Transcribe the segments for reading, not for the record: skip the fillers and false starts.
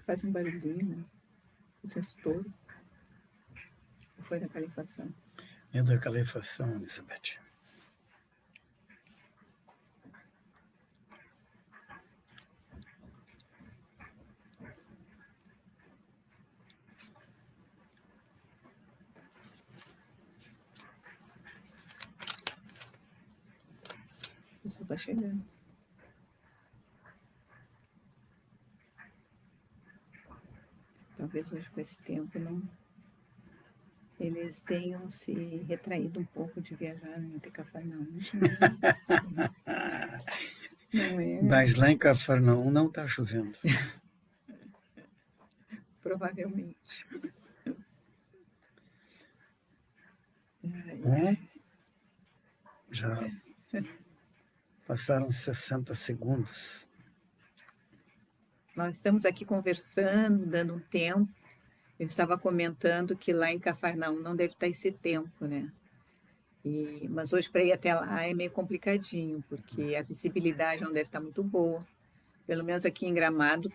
faz um barulhinho, né? Faz um estouro. Ou foi da calefação? É da calefação, Elizabeth. O pessoal tá chegando. Talvez hoje com esse tempo não... Eles tenham se retraído um pouco de viajar em Cafarnaum. Não é? Mas lá em Cafarnaum não está chovendo. Provavelmente. Bom, já passaram 60 segundos. Nós estamos aqui conversando, dando um tempo. Eu estava comentando que lá em Cafarnaum não deve estar esse tempo, né? Mas hoje para ir até lá é meio complicadinho, porque a visibilidade não deve estar muito boa. Pelo menos aqui em Gramado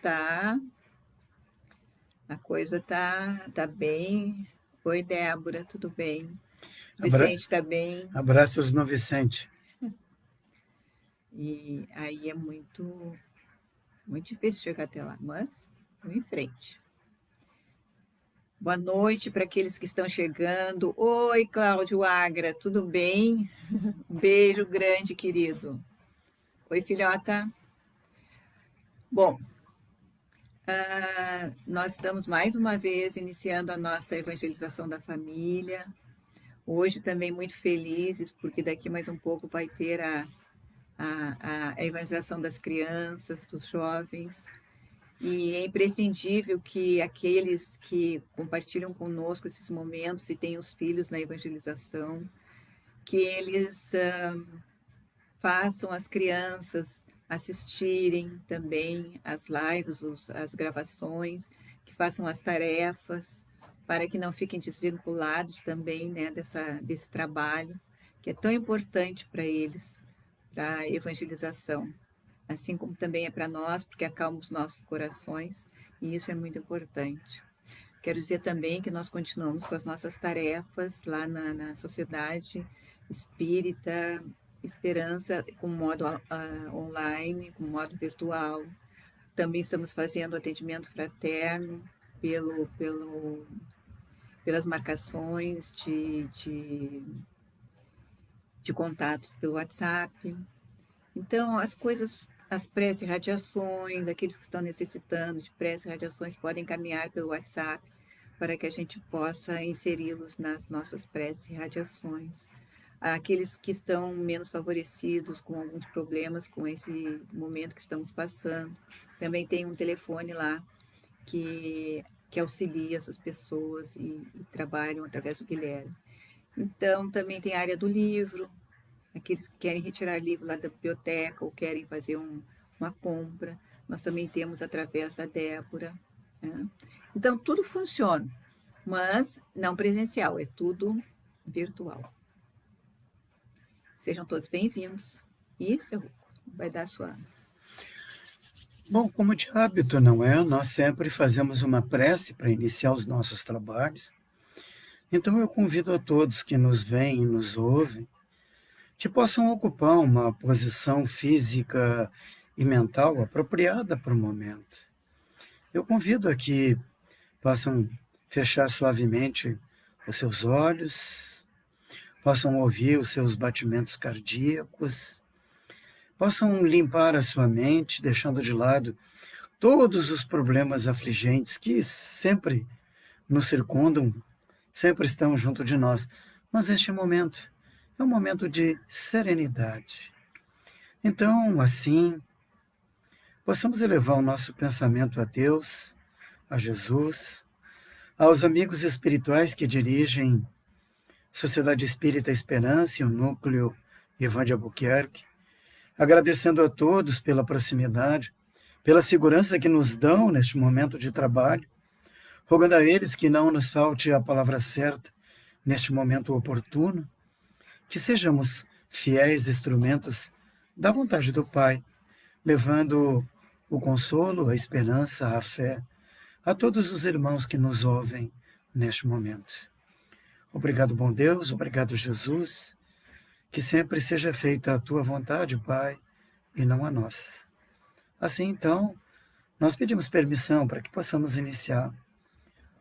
a coisa tá bem. Oi, Débora, tudo bem? Vicente está bem. Abraços no Vicente. E aí é muito difícil chegar até lá, mas vamos em frente. Boa noite para aqueles que estão chegando. Oi, Cláudio Agra, tudo bem? Um beijo grande, querido. Oi, filhota. Bom, nós estamos mais uma vez iniciando a nossa evangelização da família. Hoje também muito felizes, porque daqui mais um pouco vai ter a evangelização das crianças, dos jovens. E é imprescindível que aqueles que compartilham conosco esses momentos e têm os filhos na evangelização, que eles façam as crianças assistirem também as lives, as gravações, que façam as tarefas, para que não fiquem desvinculados também, né, desse trabalho, que é tão importante para eles, para a evangelização. Assim como também é para nós, porque acalma os nossos corações, e isso é muito importante. Quero dizer também que nós continuamos com as nossas tarefas lá na Sociedade Espírita Esperança, com modo online, com modo virtual. Também estamos fazendo atendimento fraterno pelas marcações de contatos pelo WhatsApp. Então, as preces e radiações, aqueles que estão necessitando de preces e radiações podem caminhar pelo WhatsApp para que a gente possa inseri-los nas nossas preces e radiações. Aqueles que estão menos favorecidos, com alguns problemas com esse momento que estamos passando, também tem um telefone lá que auxilia essas pessoas e trabalham através do Guilherme. Então, também tem a área do livro, aqueles que querem retirar livro lá da biblioteca ou querem fazer uma compra, nós também temos através da Débora. Né? Então, tudo funciona, mas não presencial, é tudo virtual. Sejam todos bem-vindos. E, seu Ruco, vai dar a sua... Bom, como de hábito, não é? Nós sempre fazemos uma prece para iniciar os nossos trabalhos. Então, eu convido a todos que nos veem e nos ouvem que possam ocupar uma posição física e mental apropriada para o momento. Eu convido a que possam fechar suavemente os seus olhos, possam ouvir os seus batimentos cardíacos, possam limpar a sua mente, deixando de lado todos os problemas afligentes que sempre nos circundam, sempre estão junto de nós. Mas este momento é um momento de serenidade. Então, assim, possamos elevar o nosso pensamento a Deus, a Jesus, aos amigos espirituais que dirigem Sociedade Espírita Esperança e o Núcleo Ivan de Albuquerque, agradecendo a todos pela proximidade, pela segurança que nos dão neste momento de trabalho, rogando a eles que não nos falte a palavra certa neste momento oportuno, que sejamos fiéis instrumentos da vontade do Pai, levando o consolo, a esperança, a fé a todos os irmãos que nos ouvem neste momento. Obrigado, bom Deus, obrigado, Jesus, que sempre seja feita a tua vontade, Pai, e não a nossa. Assim, então, nós pedimos permissão para que possamos iniciar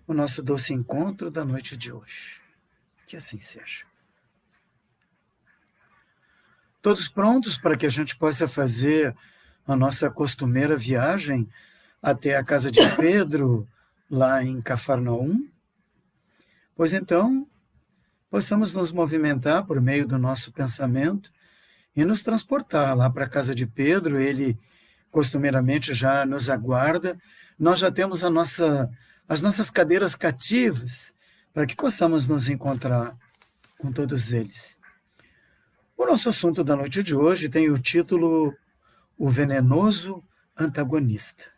o nosso doce encontro da noite de hoje. Que assim seja. Todos prontos para que a gente possa fazer a nossa costumeira viagem até a casa de Pedro, lá em Cafarnaum? Pois então, possamos nos movimentar por meio do nosso pensamento e nos transportar lá para a casa de Pedro. Ele costumeiramente já nos aguarda. Nós já temos as nossas cadeiras cativas para que possamos nos encontrar com todos eles. O nosso assunto da noite de hoje tem o título O Venenoso Antagonista.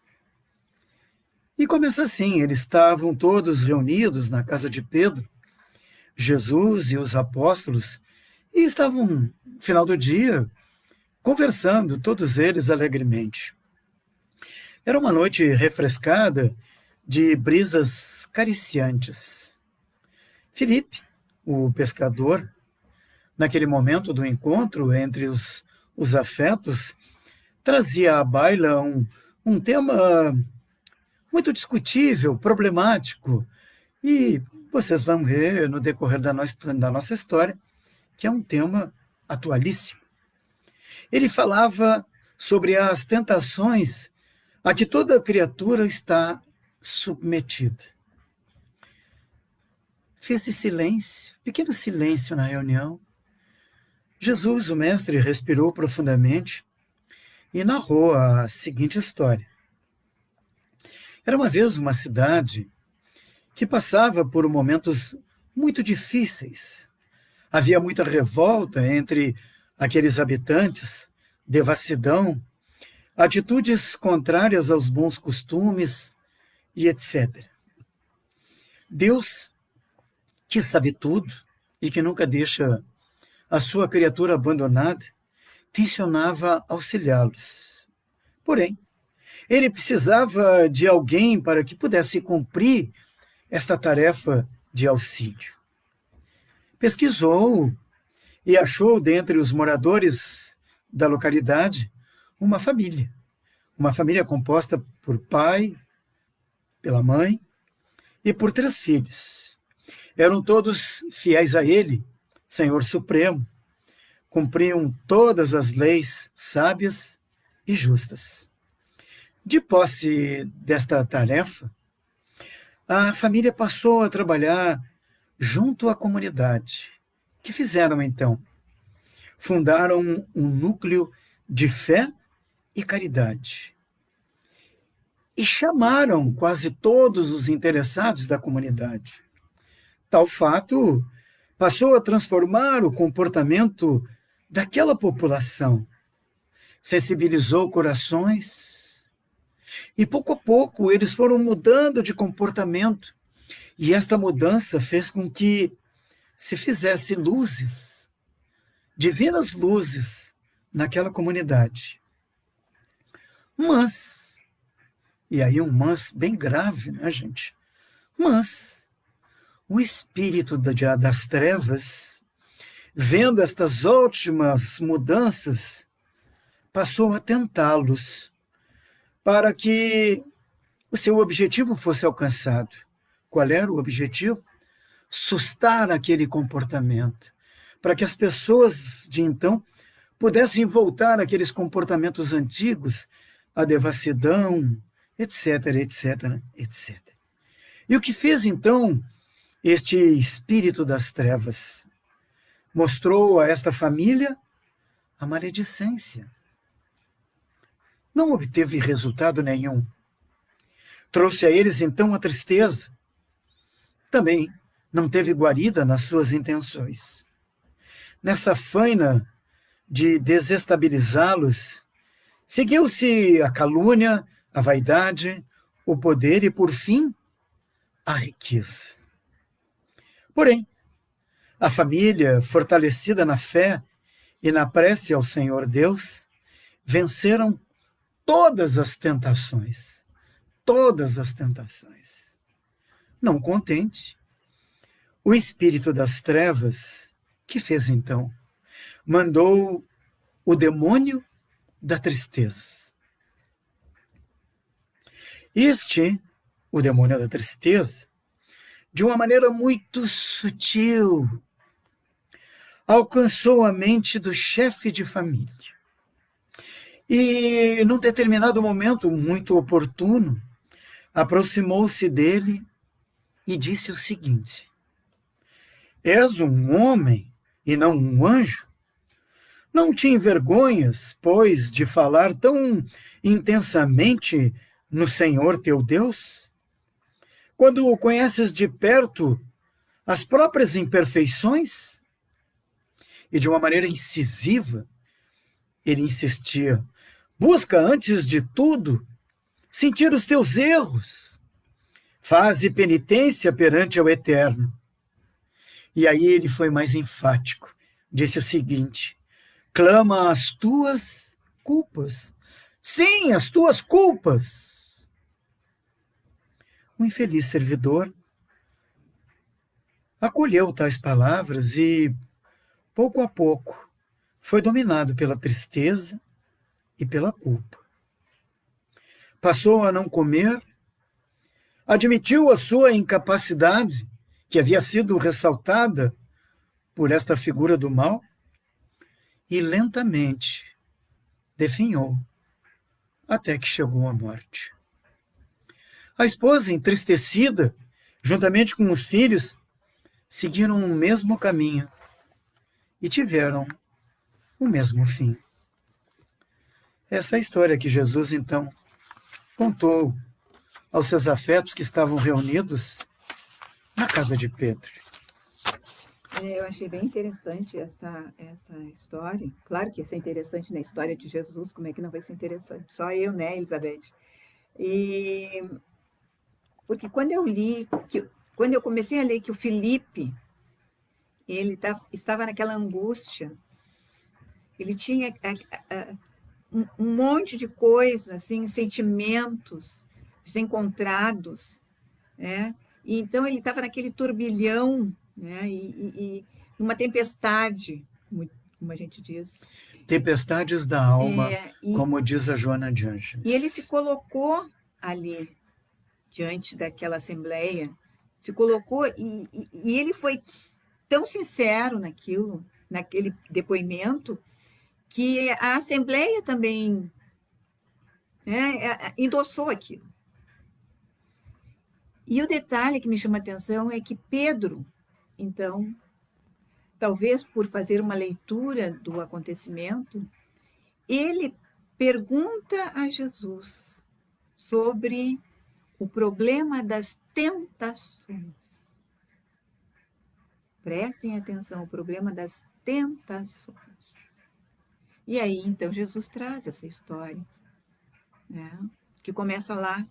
E começa assim: eles estavam todos reunidos na casa de Pedro, Jesus e os apóstolos, e estavam, no final do dia, conversando, todos eles alegremente. Era uma noite refrescada, de brisas cariciantes. Filipe, o pescador, naquele momento do encontro entre os afetos, trazia à baila um tema muito discutível, problemático, e vocês vão ver no decorrer da nossa história que é um tema atualíssimo. Ele falava sobre as tentações a que toda criatura está submetida. Fez-se silêncio, pequeno silêncio na reunião. Jesus, o mestre, respirou profundamente e narrou a seguinte história. Era uma vez uma cidade que passava por momentos muito difíceis. Havia muita revolta entre aqueles habitantes, devassidão, atitudes contrárias aos bons costumes e etc. Deus, que sabe tudo e que nunca deixa a sua criatura abandonada, tensionava auxiliá-los. Porém, ele precisava de alguém para que pudesse cumprir esta tarefa de auxílio. Pesquisou e achou dentre os moradores da localidade uma família composta por pai, pela mãe e por 3 filhos. Eram todos fiéis a ele, Senhor Supremo, cumpriam todas as leis sábias e justas. De posse desta tarefa, a família passou a trabalhar junto à comunidade. O que fizeram então? Fundaram um núcleo de fé e caridade. E chamaram quase todos os interessados da comunidade. Tal fato passou a transformar o comportamento daquela população, sensibilizou corações, e pouco a pouco eles foram mudando de comportamento, e esta mudança fez com que se fizesse luzes, divinas luzes, naquela comunidade. Mas, e aí um mas bem grave, né, gente? Mas o espírito das trevas, vendo estas últimas mudanças, passou a tentá-los para que o seu objetivo fosse alcançado. Qual era o objetivo? Sustar aquele comportamento, para que as pessoas de então pudessem voltar àqueles comportamentos antigos, a devassidão, etc, etc, etc. E o que fez então este espírito das trevas? Mostrou a esta família a maledicência. Não obteve resultado nenhum. Trouxe a eles então a tristeza. Também não teve guarida nas suas intenções. Nessa faina de desestabilizá-los, seguiu-se a calúnia, a vaidade, o poder e, por fim, a riqueza. Porém, a família, fortalecida na fé e na prece ao Senhor Deus, venceram todas as tentações, todas as tentações. Não contente, o espírito das trevas, que fez então? Mandou o demônio da tristeza. O demônio da tristeza, de uma maneira muito sutil, alcançou a mente do chefe de família. E, num determinado momento muito oportuno, aproximou-se dele e disse o seguinte: és um homem e não um anjo? Não te envergonhas, pois, de falar tão intensamente no Senhor teu Deus? Quando conheces de perto as próprias imperfeições? E de uma maneira incisiva, ele insistia: busca, antes de tudo, sentir os teus erros. Faze penitência perante o Eterno. E aí ele foi mais enfático. Disse o seguinte: clama as tuas culpas. Sim, as tuas culpas. O infeliz servidor acolheu tais palavras e, pouco a pouco, foi dominado pela tristeza e pela culpa. Passou a não comer, admitiu a sua incapacidade, que havia sido ressaltada por esta figura do mal, e lentamente definhou, até que chegou à morte. A esposa, entristecida, juntamente com os filhos, seguiram o mesmo caminho e tiveram o mesmo fim. Essa é a história que Jesus, então, contou aos seus afetos que estavam reunidos na casa de Pedro. Eu achei bem interessante essa história. Claro que ia ser interessante na história de Jesus, como é que não vai ser interessante? Só eu, né, Elizabeth? E porque quando eu comecei a ler que o Felipe, ele estava naquela angústia, ele tinha um monte de coisas, assim, sentimentos desencontrados, né? E então ele estava naquele turbilhão, né? E uma tempestade, como a gente diz. Tempestades da alma, como diz a Joana de Ângeles. E ele se colocou ali, diante daquela assembleia, se colocou e ele foi tão sincero naquele depoimento, que a assembleia também, né, endossou aquilo. E o detalhe que me chama a atenção é que Pedro, então, talvez por fazer uma leitura do acontecimento, ele pergunta a Jesus sobre o problema das tentações. Prestem atenção, o problema das tentações. E aí, então, Jesus traz essa história, né, que começa lá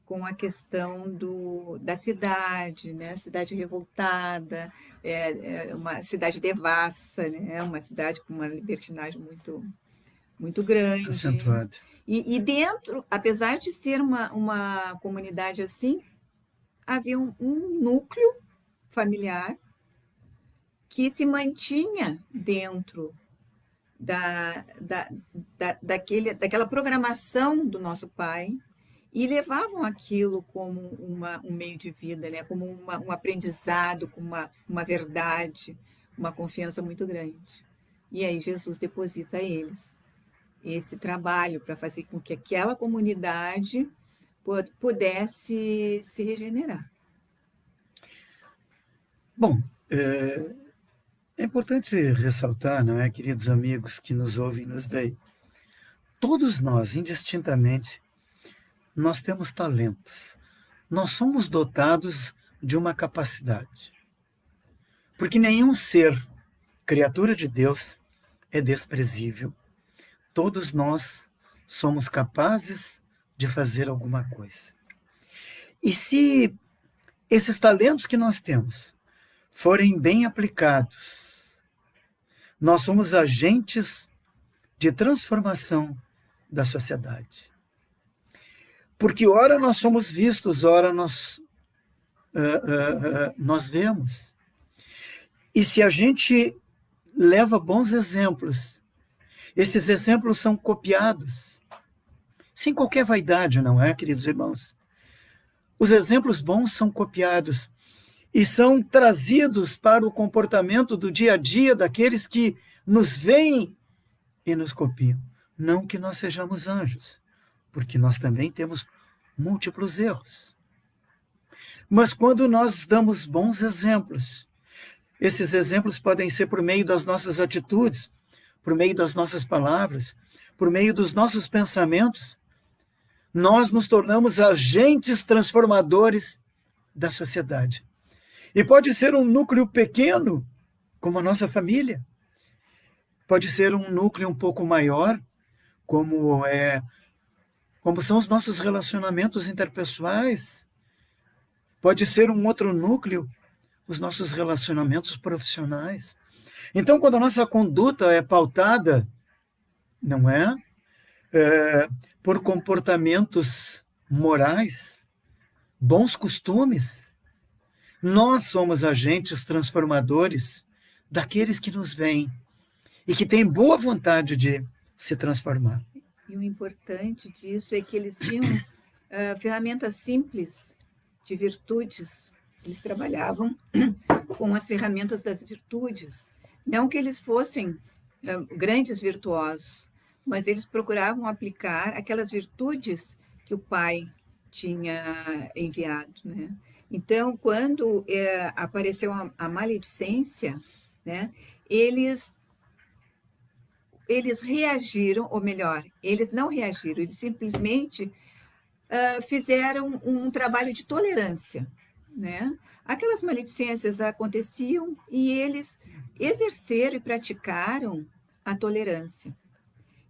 com a questão da cidade, né? Cidade revoltada, uma cidade devassa, né? Uma cidade com uma libertinagem muito, muito grande. Acentuada. E dentro, apesar de ser uma comunidade assim, havia um núcleo familiar que se mantinha dentro daquela programação do nosso pai, e levavam aquilo como um meio de vida, né? Como um aprendizado, como uma verdade, uma confiança muito grande. E aí Jesus deposita a eles esse trabalho para fazer com que aquela comunidade pudesse se regenerar. Bom, é importante ressaltar, não é, queridos amigos que nos ouvem e nos veem, todos nós, indistintamente, nós temos talentos. Nós somos dotados de uma capacidade. Porque nenhum ser, criatura de Deus, é desprezível. Todos nós somos capazes de fazer alguma coisa. E se esses talentos que nós temos forem bem aplicados, nós somos agentes de transformação da sociedade. Porque ora nós somos vistos, ora nós vemos. E se a gente leva bons exemplos, esses exemplos são copiados, sem qualquer vaidade, não é, queridos irmãos? Os exemplos bons são copiados e são trazidos para o comportamento do dia a dia daqueles que nos veem e nos copiam. Não que nós sejamos anjos, porque nós também temos múltiplos erros. Mas quando nós damos bons exemplos, esses exemplos podem ser por meio das nossas atitudes, por meio das nossas palavras, por meio dos nossos pensamentos, nós nos tornamos agentes transformadores da sociedade. E pode ser um núcleo pequeno, como a nossa família. Pode ser um núcleo um pouco maior, como são os nossos relacionamentos interpessoais. Pode ser um outro núcleo, os nossos relacionamentos profissionais. Então, quando a nossa conduta é pautada, não é? Por comportamentos morais, bons costumes, nós somos agentes transformadores daqueles que nos veem e que têm boa vontade de se transformar. E o importante disso é que eles tinham ferramentas simples de virtudes. Eles trabalhavam com as ferramentas das virtudes. Não que eles fossem grandes virtuosos, mas eles procuravam aplicar aquelas virtudes que o pai tinha enviado, né? Então, quando apareceu a maledicência, né, eles reagiram, ou melhor, eles não reagiram, eles simplesmente fizeram um trabalho de tolerância, né? Aquelas maledicências aconteciam e eles exerceram e praticaram a tolerância.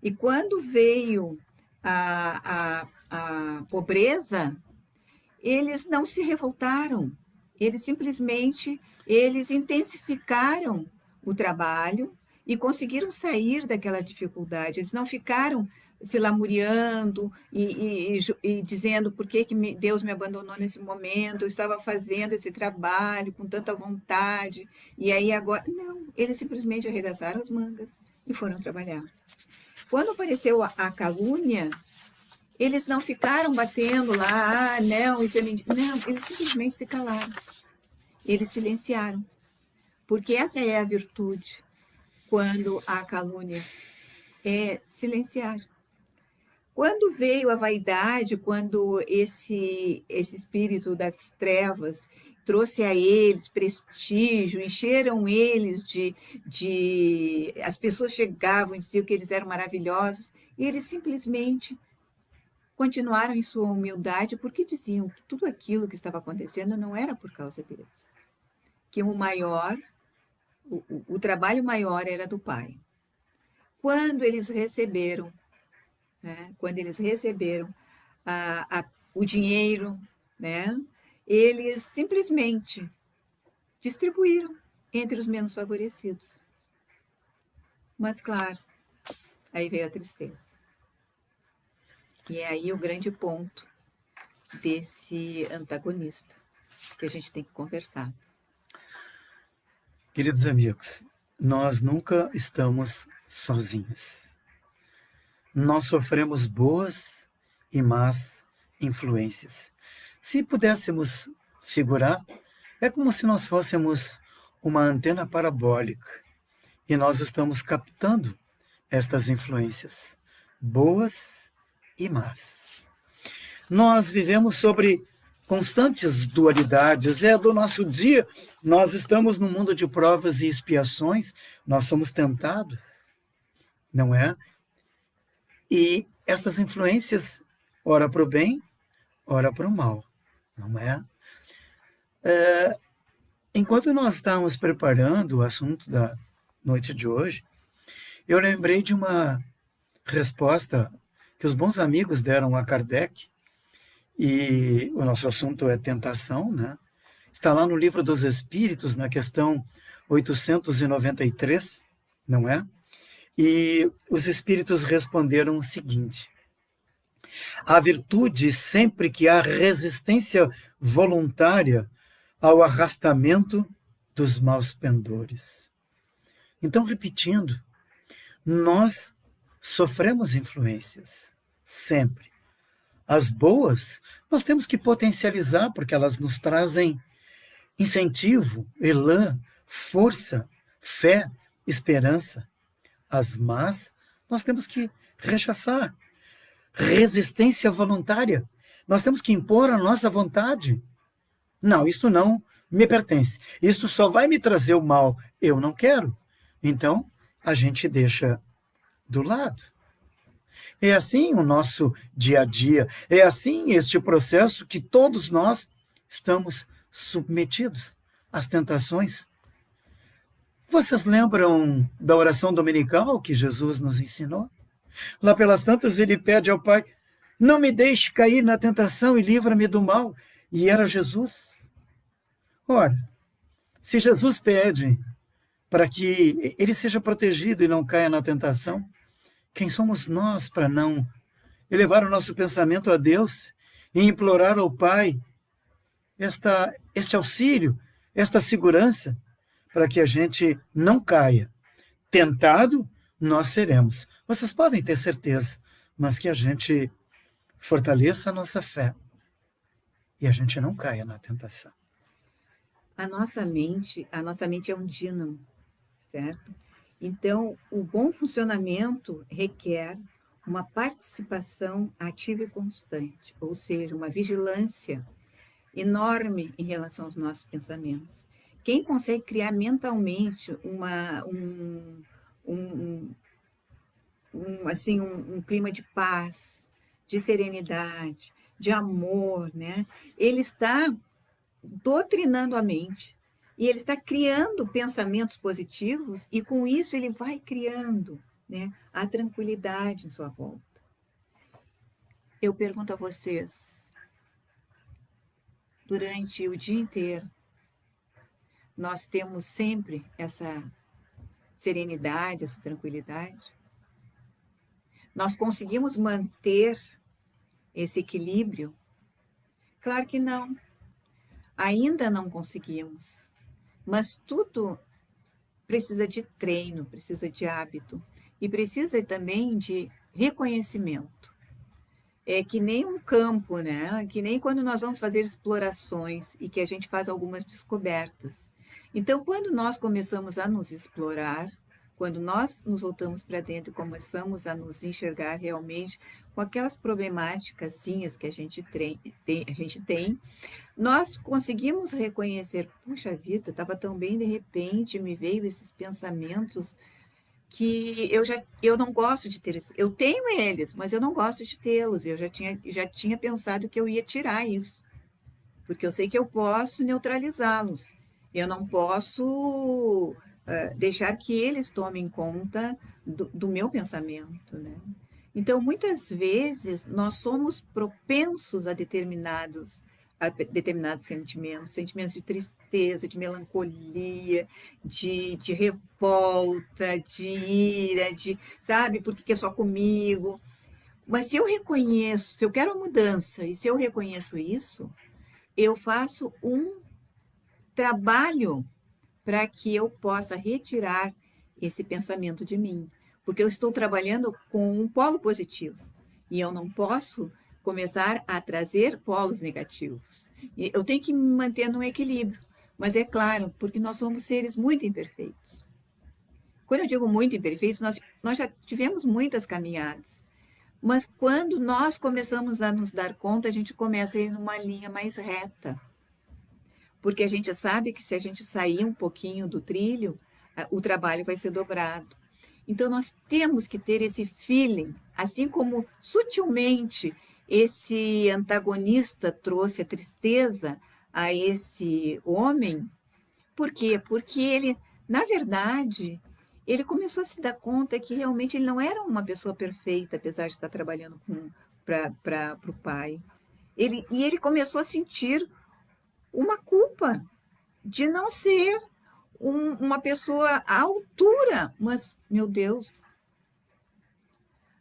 E quando veio a pobreza, eles não se revoltaram, eles simplesmente intensificaram o trabalho e conseguiram sair daquela dificuldade. Eles não ficaram se lamuriando e dizendo por que Deus me abandonou nesse momento, eu estava fazendo esse trabalho com tanta vontade, e aí agora... Não, eles simplesmente arregaçaram as mangas e foram trabalhar. Quando apareceu a calúnia, eles não ficaram batendo lá, não, isso é mentira. Não, eles simplesmente se calaram. Eles silenciaram. Porque essa é a virtude, quando há calúnia, é silenciar. Quando veio a vaidade, quando esse espírito das trevas trouxe a eles prestígio, encheram eles as pessoas chegavam e diziam que eles eram maravilhosos, e eles simplesmente continuaram em sua humildade, porque diziam que tudo aquilo que estava acontecendo não era por causa deles. Que o trabalho maior era do Pai. Quando eles receberam, né, o dinheiro, né, eles simplesmente distribuíram entre os menos favorecidos. Mas, claro, aí veio a tristeza. E é aí o grande ponto desse antagonista que a gente tem que conversar. Queridos amigos, nós nunca estamos sozinhos. Nós sofremos boas e más influências. Se pudéssemos figurar, é como se nós fôssemos uma antena parabólica e nós estamos captando estas influências, boas e más. Nós vivemos sobre constantes dualidades, é do nosso dia, nós estamos num mundo de provas e expiações, nós somos tentados, não é? E estas influências, ora para o bem, ora para o mal, não é? Enquanto nós estávamos preparando o assunto da noite de hoje, eu lembrei de uma resposta que os bons amigos deram a Kardec, e o nosso assunto é tentação, né? Está lá no Livro dos Espíritos, na questão 893, não é? E os espíritos responderam o seguinte: A virtude sempre que há resistência voluntária ao arrastamento dos maus pendores. Então, repetindo, nós sofremos influências, sempre. As boas, nós temos que potencializar, porque elas nos trazem incentivo, elan, força, fé, esperança. As más, nós temos que rechaçar. Resistência voluntária. Nós temos que impor a nossa vontade. Não, isto não me pertence. Isto só vai me trazer o mal. Eu não quero. Então, a gente deixa do lado. É assim o nosso dia a dia. É assim este processo que todos nós estamos submetidos às tentações. Vocês lembram da oração dominical que Jesus nos ensinou? Lá pelas tantas ele pede ao Pai, não me deixe cair na tentação e livra-me do mal. E era Jesus. Ora, se Jesus pede para que ele seja protegido e não caia na tentação, quem somos nós para não elevar o nosso pensamento a Deus e implorar ao Pai este auxílio, esta segurança, para que a gente não caia? Tentado, nós seremos. Vocês podem ter certeza, mas que a gente fortaleça a nossa fé e a gente não caia na tentação. A nossa mente é um dínamo, certo? Então, o bom funcionamento requer uma participação ativa e constante, ou seja, uma vigilância enorme em relação aos nossos pensamentos. Quem consegue criar mentalmente um clima de paz, de serenidade, de amor, né? Ele está doutrinando a mente e ele está criando pensamentos positivos e com isso ele vai criando, né, a tranquilidade em sua volta. Eu pergunto a vocês, durante o dia inteiro, nós temos sempre essa serenidade, essa tranquilidade? Nós conseguimos manter esse equilíbrio? Claro que não. Ainda não conseguimos. Mas tudo precisa de treino, precisa de hábito e precisa também de reconhecimento. É que nem um campo, né? Que nem quando nós vamos fazer explorações e que a gente faz algumas descobertas. Então, quando nós começamos a nos explorar, quando nós nos voltamos para dentro e começamos a nos enxergar realmente com aquelas problemáticasinhas que a gente tem, nós conseguimos reconhecer, puxa vida, estava tão bem, de repente me veio esses pensamentos que eu não gosto de ter. Eu tenho eles, mas eu não gosto de tê-los. Eu já tinha pensado que eu ia tirar isso, porque eu sei que eu posso neutralizá-los. Eu não posso deixar que eles tomem conta do meu pensamento, né? Então, muitas vezes, nós somos propensos a determinados sentimentos de tristeza, de melancolia, de revolta, de ira, sabe, por que é só comigo? Mas se eu reconheço, se eu quero a mudança, e se eu reconheço isso, eu faço um trabalho para que eu possa retirar esse pensamento de mim, porque eu estou trabalhando com um polo positivo, e eu não posso começar a trazer polos negativos. Eu tenho que me manter no equilíbrio, mas é claro, porque nós somos seres muito imperfeitos. Quando eu digo muito imperfeitos, nós já tivemos muitas caminhadas, mas quando nós começamos a nos dar conta, a gente começa a ir numa linha mais reta, porque a gente sabe que se a gente sair um pouquinho do trilho, o trabalho vai ser dobrado. Então, nós temos que ter esse feeling, assim como sutilmente esse antagonista trouxe a tristeza a esse homem. Por quê? Porque ele, na verdade, ele começou a se dar conta que realmente ele não era uma pessoa perfeita, apesar de estar trabalhando para o pai. Ele começou a sentir uma culpa de não ser uma pessoa à altura. Mas, meu Deus,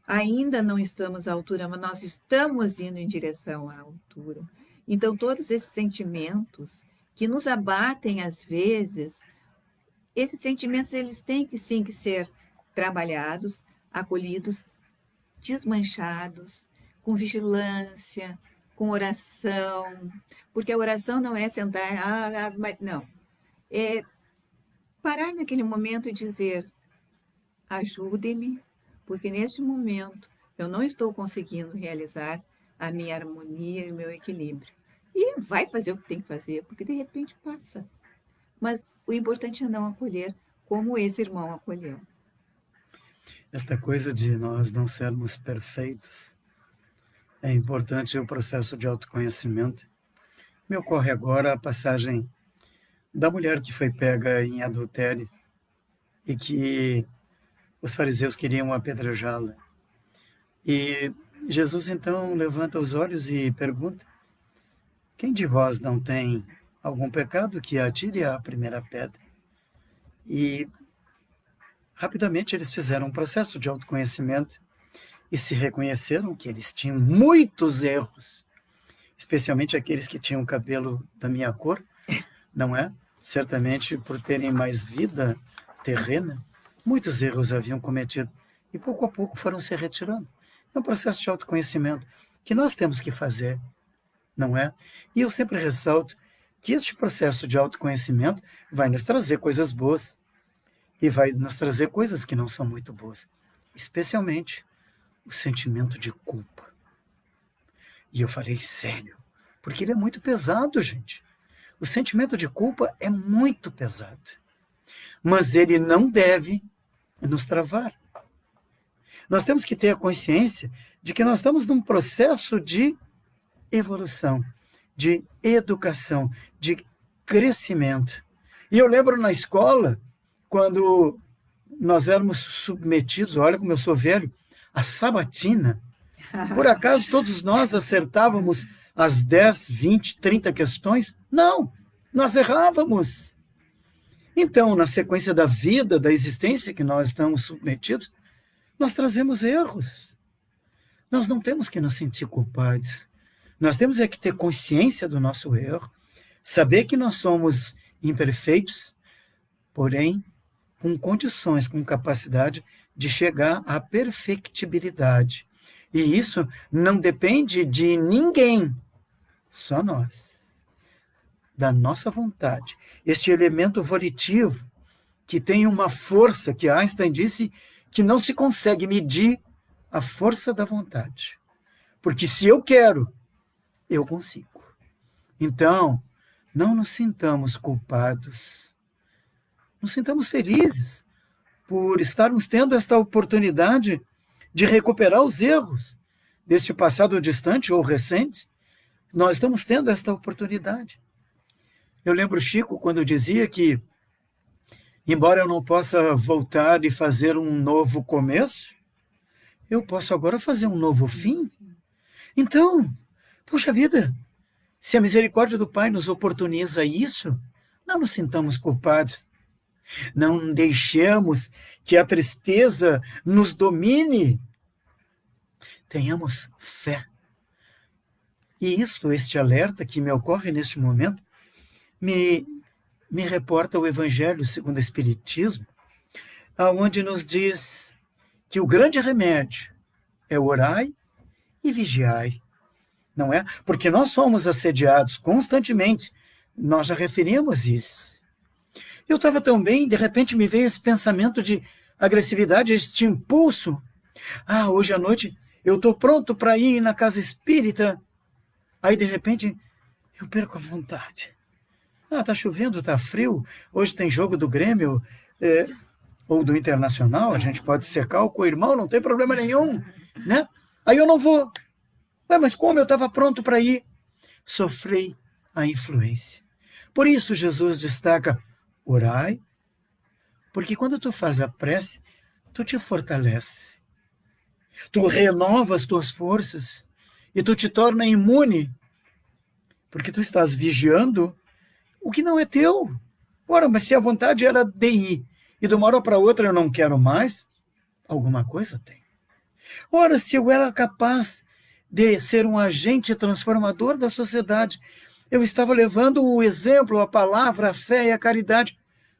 ainda não estamos à altura, mas nós estamos indo em direção à altura. Então, todos esses sentimentos que nos abatem às vezes, esses sentimentos eles têm que sim que ser trabalhados, acolhidos, desmanchados, com vigilância, com oração, porque a oração não é sentar, não, é parar naquele momento e dizer, ajude-me, porque neste momento eu não estou conseguindo realizar a minha harmonia e o meu equilíbrio. E vai fazer o que tem que fazer, porque de repente passa. Mas o importante é não acolher como esse irmão acolheu. Esta coisa de nós não sermos perfeitos, é importante o processo de autoconhecimento. Me ocorre agora a passagem da mulher que foi pega em adultério e que os fariseus queriam apedrejá-la. E Jesus então levanta os olhos e pergunta: quem de vós não tem algum pecado que atire a primeira pedra? E rapidamente eles fizeram um processo de autoconhecimento e se reconheceram que eles tinham muitos erros, especialmente aqueles que tinham cabelo da minha cor, não é? Certamente por terem mais vida terrena, muitos erros haviam cometido e pouco a pouco foram se retirando. É um processo de autoconhecimento que nós temos que fazer, não é? E eu sempre ressalto que este processo de autoconhecimento vai nos trazer coisas boas e vai nos trazer coisas que não são muito boas, especialmente o sentimento de culpa. E eu falei sério, porque ele é muito pesado, gente. O sentimento de culpa é muito pesado, mas ele não deve nos travar. Nós temos que ter a consciência de que nós estamos num processo de evolução, de educação, de crescimento. E eu lembro na escola, quando nós éramos submetidos, olha como eu sou velho, a sabatina. Por acaso todos nós acertávamos as 10, 20, 30 questões? Não, nós errávamos. Então, na sequência da vida, da existência que nós estamos submetidos, nós trazemos erros. Nós não temos que nos sentir culpados. Nós temos é que ter consciência do nosso erro, saber que nós somos imperfeitos, porém com condições, com capacidade de chegar à perfectibilidade. E isso não depende de ninguém, só nós, da nossa vontade. Este elemento volitivo, que tem uma força, que Einstein disse que não se consegue medir a força da vontade. Porque se eu quero, eu consigo. Então, não nos sintamos culpados. Nos sintamos felizes por estarmos tendo esta oportunidade de recuperar os erros deste passado distante ou recente. Nós estamos tendo esta oportunidade. Eu lembro Chico quando dizia que, embora eu não possa voltar e fazer um novo começo, eu posso agora fazer um novo fim. Então, puxa vida, se a misericórdia do Pai nos oportuniza isso, não nos sintamos culpados. Não deixemos que a tristeza nos domine. Tenhamos fé. E este alerta que me ocorre neste momento, me reporta o Evangelho segundo o Espiritismo, onde nos diz que o grande remédio é orai e vigiai, não é? Porque nós somos assediados constantemente, nós já referimos isso. Eu estava tão bem, de repente me veio esse pensamento de agressividade, este impulso. Hoje à noite eu estou pronto para ir na casa espírita. Aí, de repente, eu perco a vontade. Está chovendo, está frio, hoje tem jogo do Grêmio ou do Internacional, a gente pode secar com o irmão, não tem problema nenhum, né? Aí eu não vou. Mas como eu estava pronto para ir? Sofri a influência. Por isso Jesus destaca, orai, porque quando tu faz a prece, tu te fortalece, tu renova as tuas forças e tu te torna imune, porque tu estás vigiando o que não é teu. Ora, mas se a vontade era de ir e de uma hora para outra eu não quero mais, alguma coisa tem. Ora, se eu era capaz de ser um agente transformador da sociedade, eu estava levando o exemplo, a palavra, a fé e a caridade.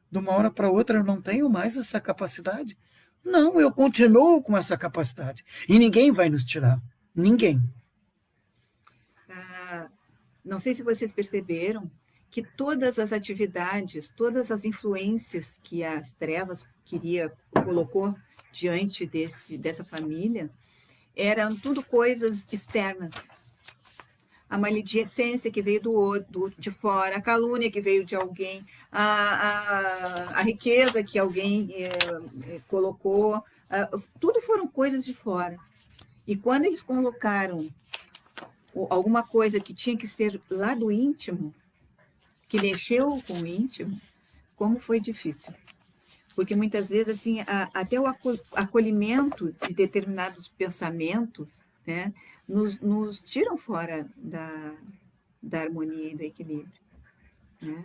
De uma hora para outra eu não tenho mais essa capacidade. Não, eu continuo com essa capacidade. E ninguém vai nos tirar. Ninguém. Não sei se vocês perceberam que todas as atividades, todas as influências que as trevas colocou diante dessa família, eram tudo coisas externas. A maledicência que veio de fora, a calúnia que veio de alguém, a riqueza que alguém colocou, tudo foram coisas de fora. E quando eles colocaram alguma coisa que tinha que ser lá do íntimo, que mexeu com o íntimo, como foi difícil. Porque muitas vezes, assim, até o acolhimento de determinados pensamentos, né, nos tiram fora da harmonia e do equilíbrio. Né?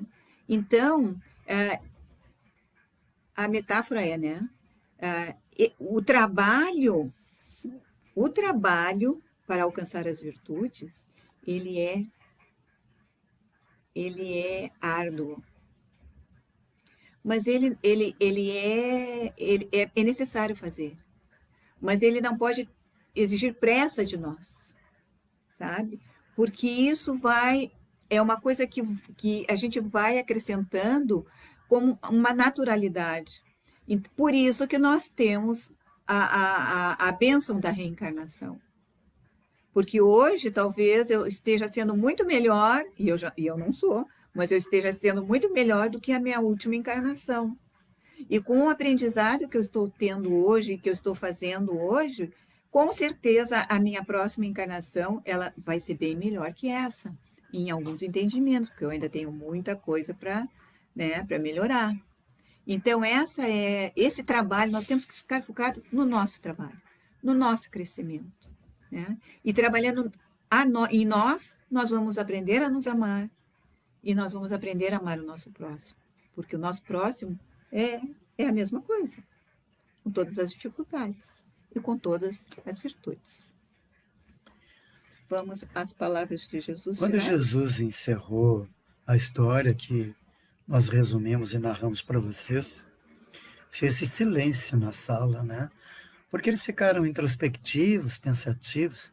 Então, a metáfora é, né, o trabalho para alcançar as virtudes, ele é árduo, mas é necessário fazer. Mas ele não pode exigir pressa de nós, sabe? Porque isso é uma coisa que a gente vai acrescentando como uma naturalidade. E por isso que nós temos a bênção da reencarnação. Porque hoje, talvez, eu esteja sendo muito melhor, e eu não sou, mas eu esteja sendo muito melhor do que a minha última encarnação. E com o aprendizado que eu estou tendo hoje, que eu estou fazendo hoje, com certeza a minha próxima encarnação ela vai ser bem melhor que essa, em alguns entendimentos, porque eu ainda tenho muita coisa para, né, para melhorar. Então, esse trabalho, nós temos que ficar focados no nosso trabalho, no nosso crescimento. Né? E trabalhando em nós vamos aprender a nos amar e nós vamos aprender a amar o nosso próximo, porque o nosso próximo é a mesma coisa, com todas as dificuldades e com todas as virtudes. Vamos às palavras de Jesus. Quando Jesus encerrou a história que nós resumimos e narramos para vocês, fez-se silêncio na sala, né? Porque eles ficaram introspectivos, pensativos.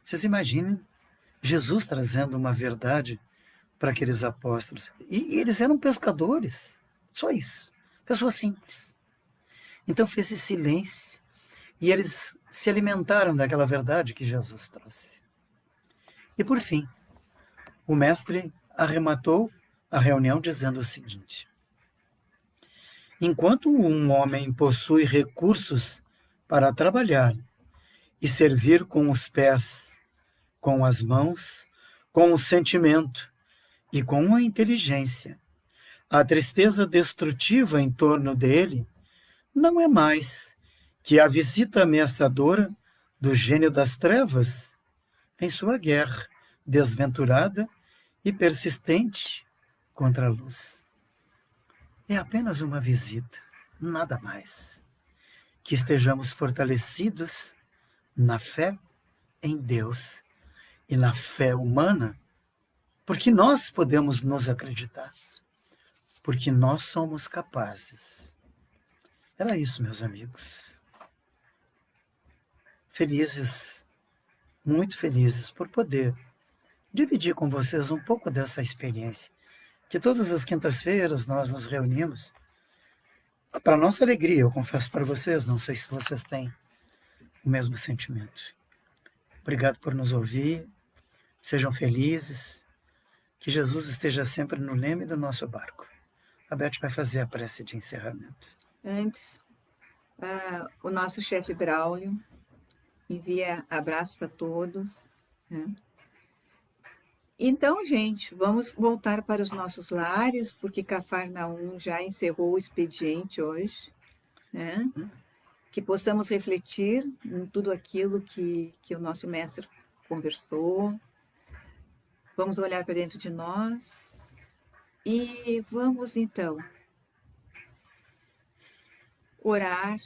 Vocês imaginem Jesus trazendo uma verdade para aqueles apóstolos. E eles eram pescadores, só isso. Pessoas simples. Então fez esse silêncio e eles se alimentaram daquela verdade que Jesus trouxe. E por fim, o mestre arrematou a reunião dizendo o seguinte: enquanto um homem possui recursos para trabalhar e servir com os pés, com as mãos, com o sentimento e com a inteligência, a tristeza destrutiva em torno dele não é mais que a visita ameaçadora do gênio das trevas em sua guerra desventurada e persistente contra a luz. É apenas uma visita, nada mais. Que estejamos fortalecidos na fé em Deus e na fé humana, porque nós podemos nos acreditar, porque nós somos capazes. Era isso, meus amigos. Felizes, muito felizes por poder dividir com vocês um pouco dessa experiência, que todas as quintas-feiras nós nos reunimos. Para nossa alegria, eu confesso para vocês, não sei se vocês têm o mesmo sentimento. Obrigado por nos ouvir, sejam felizes, que Jesus esteja sempre no leme do nosso barco. A Beth vai fazer a prece de encerramento. Antes, o nosso chefe Braulio envia abraços a todos. Né? Então, gente, vamos voltar para os nossos lares, porque Cafarnaum já encerrou o expediente hoje. Né? Que possamos refletir em tudo aquilo que o nosso mestre conversou. Vamos olhar para dentro de nós e vamos, então, orar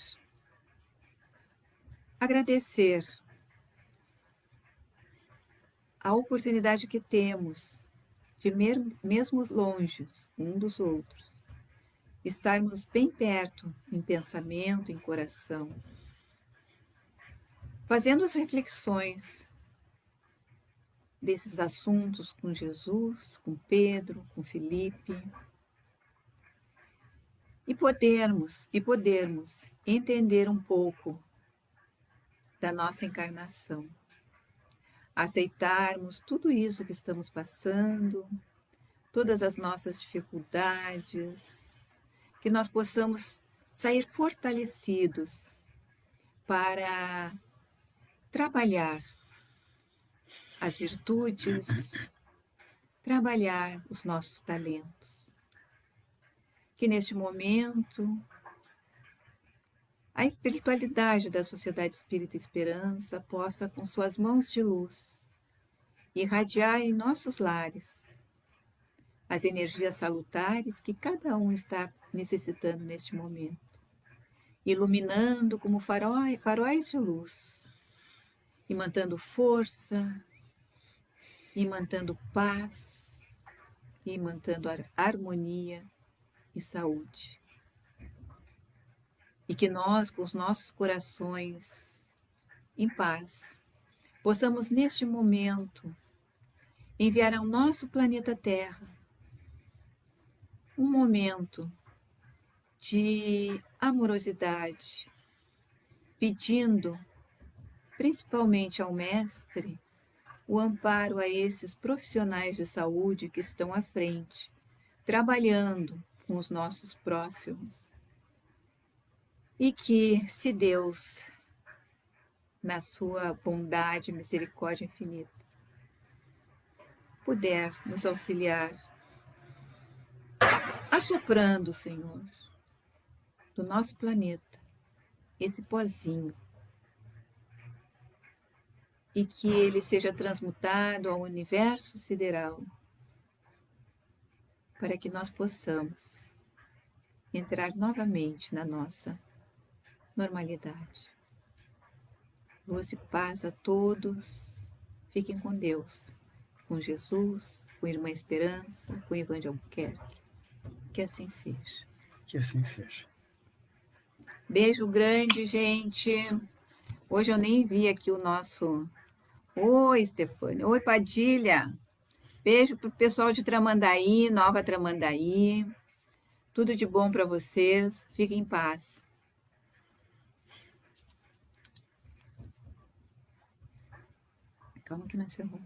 agradecer a oportunidade que temos de, mesmo longe um dos outros, estarmos bem perto em pensamento, em coração, fazendo as reflexões desses assuntos com Jesus, com Pedro, com Felipe, e podermos entender um pouco da nossa encarnação, aceitarmos tudo isso que estamos passando, todas as nossas dificuldades, que nós possamos sair fortalecidos para trabalhar as virtudes, trabalhar os nossos talentos. Que neste momento a espiritualidade da Sociedade Espírita Esperança possa, com suas mãos de luz, irradiar em nossos lares as energias salutares que cada um está necessitando neste momento, iluminando como faróis de luz, e mantendo força, e mantendo paz, e mantendo harmonia e saúde. E que nós, com os nossos corações em paz, possamos neste momento enviar ao nosso planeta Terra um momento de amorosidade, pedindo principalmente ao Mestre o amparo a esses profissionais de saúde que estão à frente, trabalhando com os nossos próximos. E que, se Deus, na sua bondade e misericórdia infinita, puder nos auxiliar, assoprando, Senhor, do nosso planeta, esse pozinho, e que ele seja transmutado ao universo sideral, para que nós possamos entrar novamente na nossa normalidade. Luz e paz a todos. Fiquem com Deus, com Jesus, com a Irmã Esperança, com o Ivan de Albuquerque. Que assim seja. Que assim seja. Beijo grande, gente. Hoje eu nem vi aqui o nosso... Oi, Stefânia. Oi, Padilha. Beijo para o pessoal de Tramandaí, Nova Tramandaí. Tudo de bom para vocês. Fiquem em paz. Calma que não encerrou.